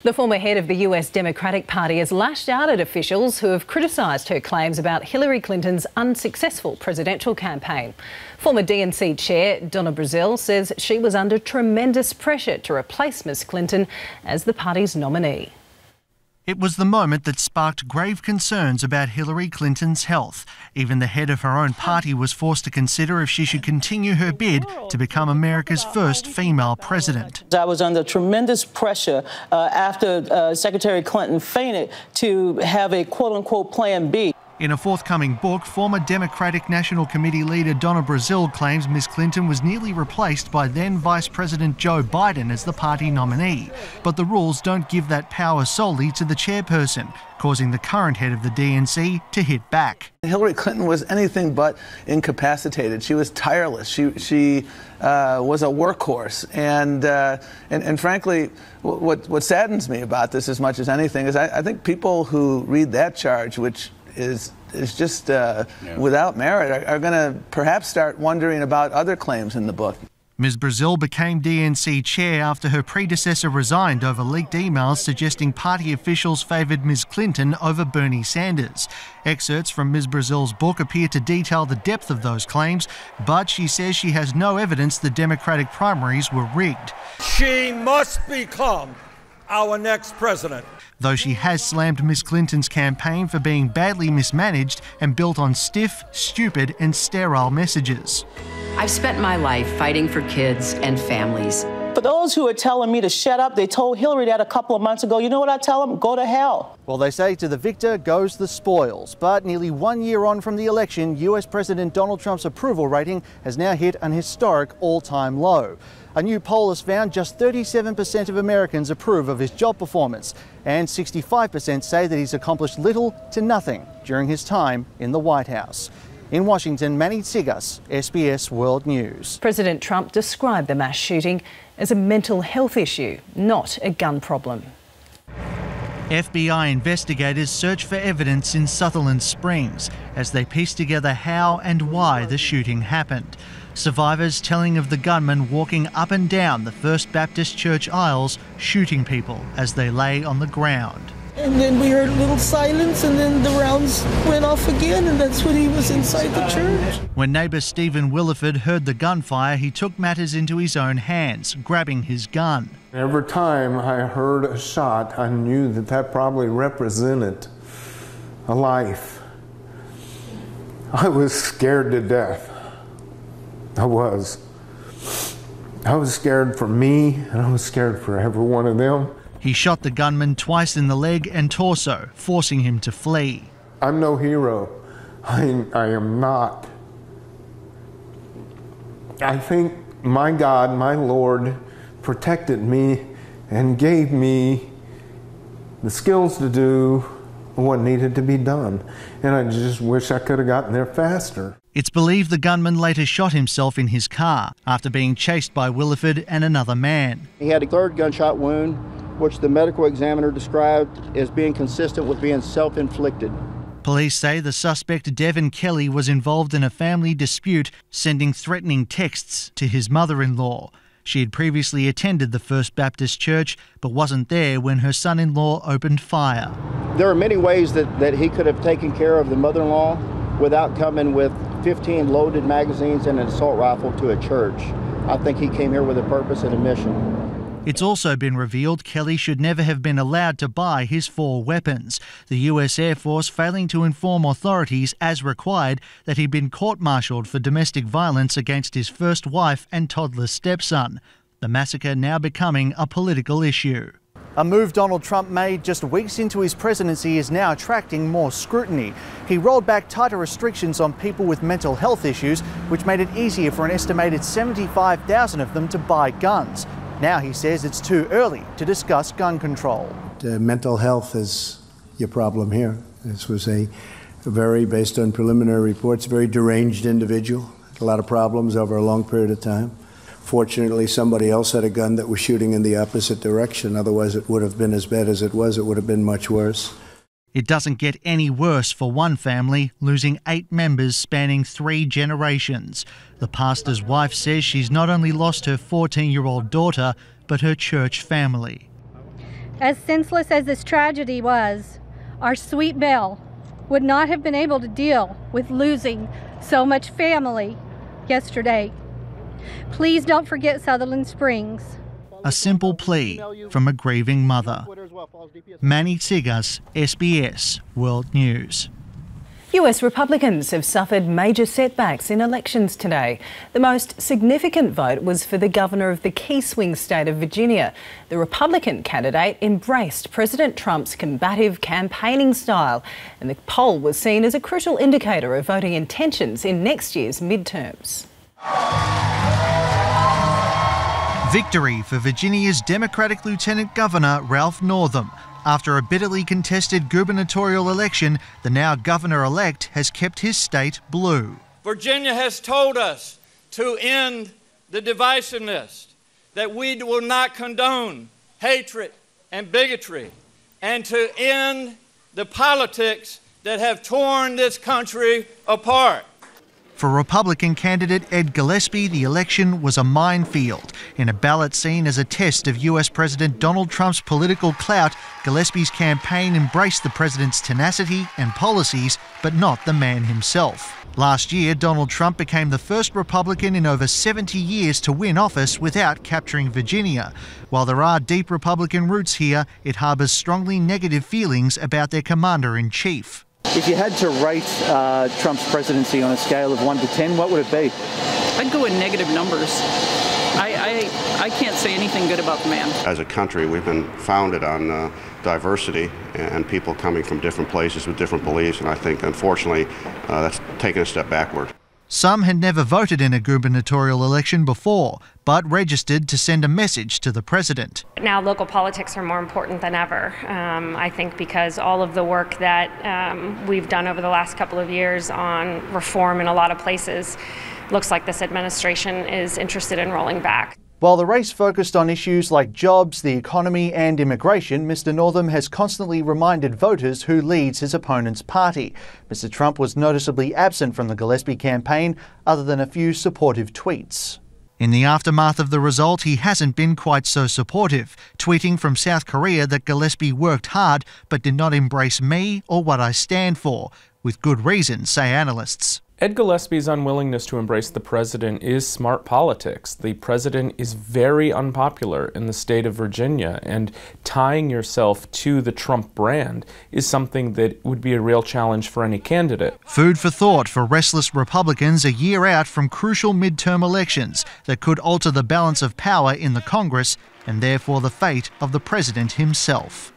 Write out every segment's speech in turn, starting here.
The former head of the US Democratic Party has lashed out at officials who have criticised her claims about Hillary Clinton's unsuccessful presidential campaign. Former DNC chair Donna Brazile says she was under tremendous pressure to replace Ms Clinton as the party's nominee. It was the moment that sparked grave concerns about Hillary Clinton's health. Even the head of her own party was forced to consider if she should continue her bid to become America's first female president. I was under tremendous pressure after Secretary Clinton fainted to have a quote-unquote plan B. In a forthcoming book, former Democratic National Committee leader Donna Brazile claims Ms Clinton was nearly replaced by then Vice President Joe Biden as the party nominee. But the rules don't give that power solely to the chairperson, causing the current head of the DNC to hit back. Hillary Clinton was anything but incapacitated. She was tireless. She was a workhorse. And frankly, what saddens me about this as much as anything is I think people who read that charge, which is just without merit, are going to perhaps start wondering about other claims in the book. Ms Brazile became DNC chair after her predecessor resigned over leaked emails suggesting party officials favoured Ms Clinton over Bernie Sanders. Excerpts from Ms Brazile's book appear to detail the depth of those claims, but she says she has no evidence the Democratic primaries were rigged. She must become our next president. Though she has slammed Ms Clinton's campaign for being badly mismanaged and built on stiff, stupid and sterile messages. I've spent my life fighting for kids and families. For those who are telling me to shut up, they told Hillary that a couple of months ago. You know what I tell them? Go to hell. Well, they say to the victor goes the spoils. But nearly 1 year on from the election, US President Donald Trump's approval rating has now hit an historic all-time low. A new poll has found just 37% of Americans approve of his job performance, and 65% say that he's accomplished little to nothing during his time in the White House. In Washington, Manny Tsigas, SBS World News. President Trump described the mass shooting as a mental health issue, not a gun problem. FBI investigators search for evidence in Sutherland Springs as they piece together how and why the shooting happened. Survivors telling of the gunman walking up and down the First Baptist Church aisles, shooting people as they lay on the ground. And then we heard a little silence, and then the rounds went off again, and that's when he was inside the church. When neighbour Stephen Williford heard the gunfire, he took matters into his own hands, grabbing his gun. Every time I heard a shot, I knew that probably represented a life. I was scared to death. I was scared for me, and I was scared for every one of them. He shot the gunman twice in the leg and torso, forcing him to flee. I'm no hero. I am not. I think my God, my Lord, protected me and gave me the skills to do what needed to be done. And I just wish I could have gotten there faster. It's believed the gunman later shot himself in his car after being chased by Williford and another man. He had a third gunshot wound, which the medical examiner described as being consistent with being self-inflicted. Police say the suspect, Devin Kelly, was involved in a family dispute, sending threatening texts to his mother-in-law. She had previously attended the First Baptist Church, but wasn't there when her son-in-law opened fire. There are many ways that he could have taken care of the mother-in-law without coming with 15 loaded magazines and an assault rifle to a church. I think he came here with a purpose and a mission. It's also been revealed Kelly should never have been allowed to buy his 4 weapons, the US Air Force failing to inform authorities as required that he'd been court-martialed for domestic violence against his first wife and toddler stepson. The massacre now becoming a political issue. A move Donald Trump made just weeks into his presidency is now attracting more scrutiny. He rolled back tighter restrictions on people with mental health issues, which made it easier for an estimated 75,000 of them to buy guns. Now he says it's too early to discuss gun control. Mental health is your problem here. This was a very, based on preliminary reports, very deranged individual. A lot of problems over a long period of time. Fortunately, somebody else had a gun that was shooting in the opposite direction. Otherwise, it would have been as bad as it was. It would have been much worse. It doesn't get any worse for one family, losing 8 members spanning 3 generations. The pastor's wife says she's not only lost her 14-year-old daughter, but her church family. As senseless as this tragedy was, our sweet Belle would not have been able to deal with losing so much family yesterday. Please don't forget Sutherland Springs. A simple plea from a grieving mother. Manny Tsigas, SBS World News. US Republicans have suffered major setbacks in elections today. The most significant vote was for the governor of the key swing state of Virginia. The Republican candidate embraced President Trump's combative campaigning style, and the poll was seen as a crucial indicator of voting intentions in next year's midterms. Victory for Virginia's Democratic Lieutenant Governor Ralph Northam. After a bitterly contested gubernatorial election, the now governor-elect has kept his state blue. Virginia has told us to end the divisiveness, that we will not condone hatred and bigotry, and to end the politics that have torn this country apart. For Republican candidate Ed Gillespie, the election was a minefield. In a ballot seen as a test of US President Donald Trump's political clout, Gillespie's campaign embraced the president's tenacity and policies, but not the man himself. Last year, Donald Trump became the first Republican in over 70 years to win office without capturing Virginia. While there are deep Republican roots here, it harbours strongly negative feelings about their commander-in-chief. If you had to rate Trump's presidency on a scale of 1 to 10, what would it be? I'd go with negative numbers. I can't say anything good about the man. As a country, we've been founded on diversity and people coming from different places with different beliefs, and I think, unfortunately, that's taken a step backward. Some had never voted in a gubernatorial election before, but registered to send a message to the president. Now local politics are more important than ever, I think, because all of the work that we've done over the last couple of years on reform in a lot of places looks like this administration is interested in rolling back. While the race focused on issues like jobs, the economy and immigration, Mr. Northam has constantly reminded voters who leads his opponent's party. Mr. Trump was noticeably absent from the Gillespie campaign, other than a few supportive tweets. In the aftermath of the result, he hasn't been quite so supportive, tweeting from South Korea that Gillespie worked hard but did not embrace me or what I stand for, with good reason, say analysts. Ed Gillespie's unwillingness to embrace the president is smart politics. The president is very unpopular in the state of Virginia, and tying yourself to the Trump brand is something that would be a real challenge for any candidate. Food for thought for restless Republicans a year out from crucial midterm elections that could alter the balance of power in the Congress and therefore the fate of the president himself.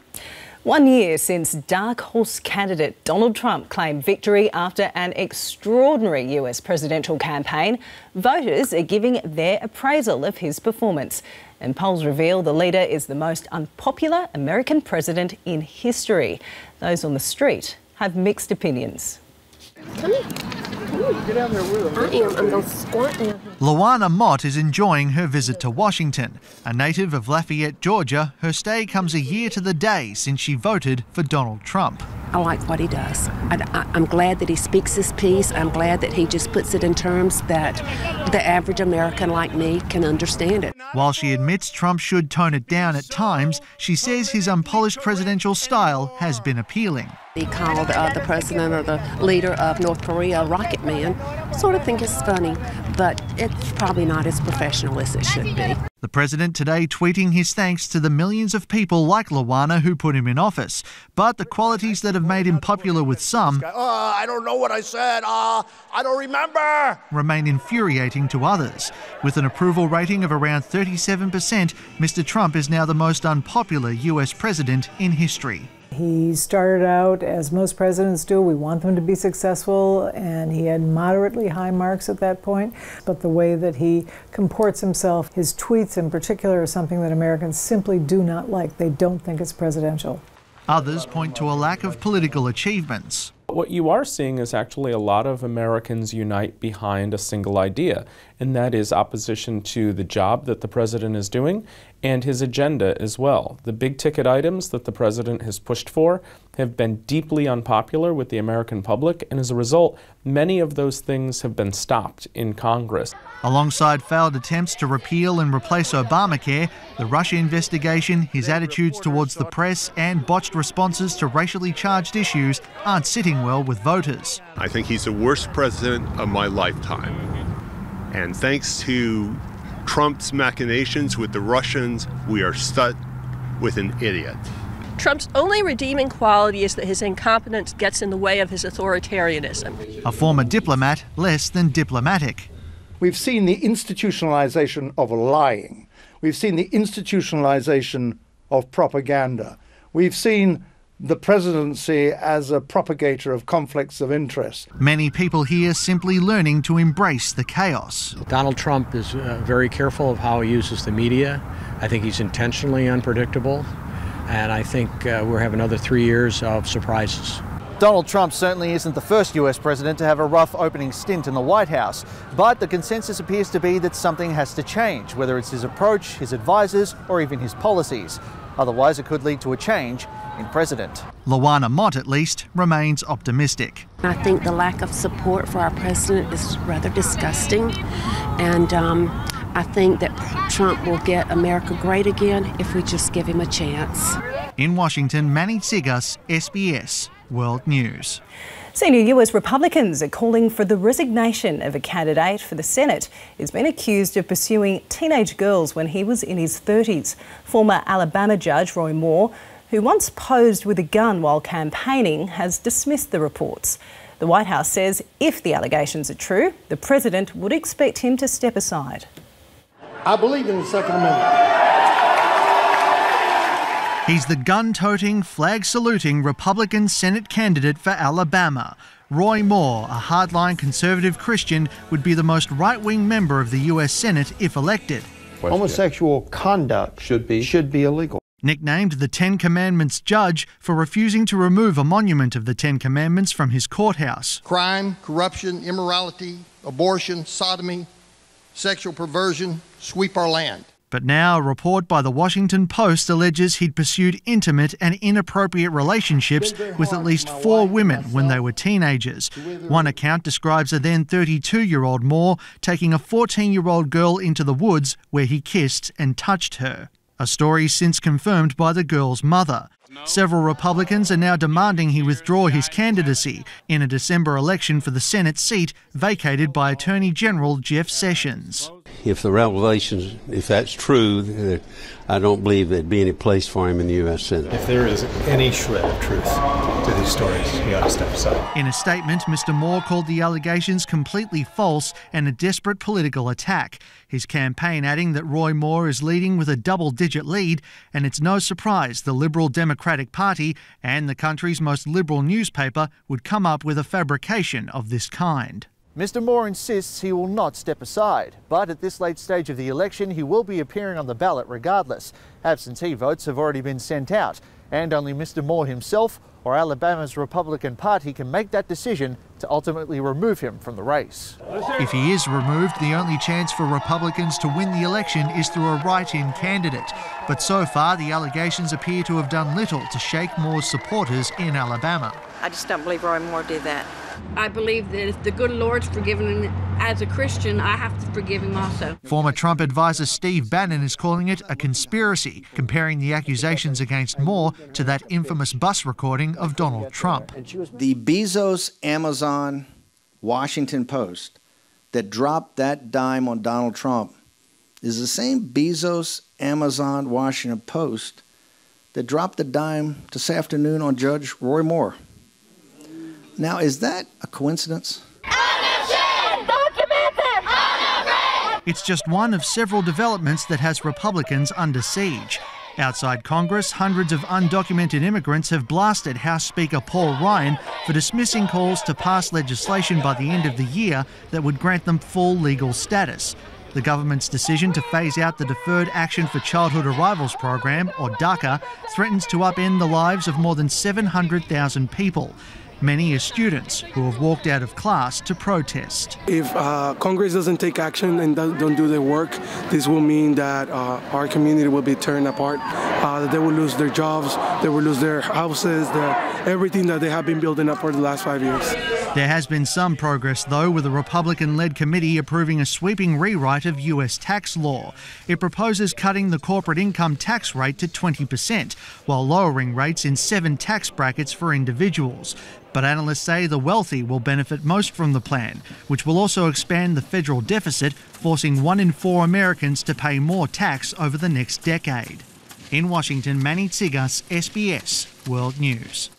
1 year since dark horse candidate Donald Trump claimed victory after an extraordinary US presidential campaign, voters are giving their appraisal of his performance. And polls reveal the leader is the most unpopular American president in history. Those on the street have mixed opinions. Come here. Get down there with him. I'm going to squat down here. Luana Mott is enjoying her visit to Washington. A native of Lafayette, Georgia, her stay comes a year to the day since she voted for Donald Trump. I like what he does. I'm glad that he speaks his piece. I'm glad that he just puts it in terms that the average American like me can understand it. While she admits Trump should tone it down at times, she says his unpolished presidential style has been appealing. He called the president or the leader of North Korea a rocket man. Sort of think it's funny, but it's probably not as professional as it should be. The president today tweeting his thanks to the millions of people like Luana who put him in office. But the qualities that have made him popular with some I don't know what I said. I don't remember. Remain infuriating to others. With an approval rating of around 37%, Mr. Trump is now the most unpopular US president in history. He started out, as most presidents do, we want them to be successful, and he had moderately high marks at that point. But the way that he comports himself, his tweets in particular, are something that Americans simply do not like. They don't think it's presidential. Others point to a lack of political achievements. What you are seeing is actually a lot of Americans unite behind a single idea, and that is opposition to the job that the president is doing and his agenda as well. The big ticket items that the president has pushed for have been deeply unpopular with the American public, and as a result, many of those things have been stopped in Congress. Alongside failed attempts to repeal and replace Obamacare, the Russia investigation, his attitudes towards the press and botched responses to racially charged issues aren't sitting well with voters. I think he's the worst president of my lifetime. And thanks to Trump's machinations with the Russians, we are stuck with an idiot. Trump's only redeeming quality is that his incompetence gets in the way of his authoritarianism. A former diplomat less than diplomatic. We've seen the institutionalization of lying. We've seen the institutionalization of propaganda. We've seen the presidency as a propagator of conflicts of interest. Many people here simply learning to embrace the chaos. Donald Trump is very careful of how he uses the media. I think he's intentionally unpredictable, and I think we'll have another 3 years of surprises. Donald Trump certainly isn't the first US president to have a rough opening stint in the White House, but the consensus appears to be that something has to change, whether it's his approach, his advisors, or even his policies. Otherwise, it could lead to a change in president. Luana Mott, at least, remains optimistic. I think the lack of support for our president is rather disgusting, and I think that Trump will get America great again if we just give him a chance. In Washington, Manny Tsigas, SBS World News. Senior US Republicans are calling for the resignation of a candidate for the Senate who's been accused of pursuing teenage girls when he was in his 30s. Former Alabama Judge Roy Moore, who once posed with a gun while campaigning, has dismissed the reports. The White House says if the allegations are true, the president would expect him to step aside. I believe in the Second Amendment. He's the gun-toting, flag-saluting Republican Senate candidate for Alabama. Roy Moore, a hardline conservative Christian, would be the most right-wing member of the US Senate if elected. Homosexual conduct should be illegal. Nicknamed the Ten Commandments judge for refusing to remove a monument of the Ten Commandments from his courthouse. Crime, corruption, immorality, abortion, sodomy, sexual perversion sweep our land. But now a report by the Washington Post alleges he'd pursued intimate and inappropriate relationships with at least 4 women when they were teenagers. One account describes a then 32-year-old Moore taking a 14-year-old girl into the woods where he kissed and touched her. A story since confirmed by the girl's mother. Several Republicans are now demanding he withdraw his candidacy in a December election for the Senate seat vacated by Attorney General Jeff Sessions. If the revelations, if that's true, I don't believe there'd be any place for him in the U.S. Senate. If there is any shred of truth to these stories, he ought to step aside. In a statement, Mr. Moore called the allegations completely false and a desperate political attack. His campaign adding that Roy Moore is leading with a double-digit lead, and it's no surprise the Liberal Democratic Party and the country's most liberal newspaper would come up with a fabrication of this kind. Mr. Moore insists he will not step aside, but at this late stage of the election he will be appearing on the ballot regardless. Absentee votes have already been sent out, and only Mr. Moore himself or Alabama's Republican Party can make that decision to ultimately remove him from the race. If he is removed, the only chance for Republicans to win the election is through a write-in candidate. But so far, the allegations appear to have done little to shake Moore's supporters in Alabama. I just don't believe Roy Moore did that. I believe that if the good Lord's forgiven him as a Christian, I have to forgive him also. Former Trump advisor Steve Bannon is calling it a conspiracy, comparing the accusations against Moore to that infamous bus recording of Donald Trump. The Bezos Amazon Washington Post that dropped that dime on Donald Trump is the same Bezos Amazon Washington Post that dropped the dime this afternoon on Judge Roy Moore. Now, is that a coincidence? It's just one of several developments that has Republicans under siege. Outside Congress, hundreds of undocumented immigrants have blasted House Speaker Paul Ryan for dismissing calls to pass legislation by the end of the year that would grant them full legal status. The government's decision to phase out the Deferred Action for Childhood Arrivals program, or DACA, threatens to upend the lives of more than 700,000 people. Many are students who have walked out of class to protest. If Congress doesn't take action and don't do their work, this will mean that our community will be torn apart. That they will lose their jobs, they will lose their houses, everything that they have been building up for the last 5 years. There has been some progress, though, with a Republican-led committee approving a sweeping rewrite of US tax law. It proposes cutting the corporate income tax rate to 20%, while lowering rates in 7 tax brackets for individuals. But analysts say the wealthy will benefit most from the plan, which will also expand the federal deficit, forcing 1 in 4 Americans to pay more tax over the next decade. In Washington, Manny Tsigas, SBS World News.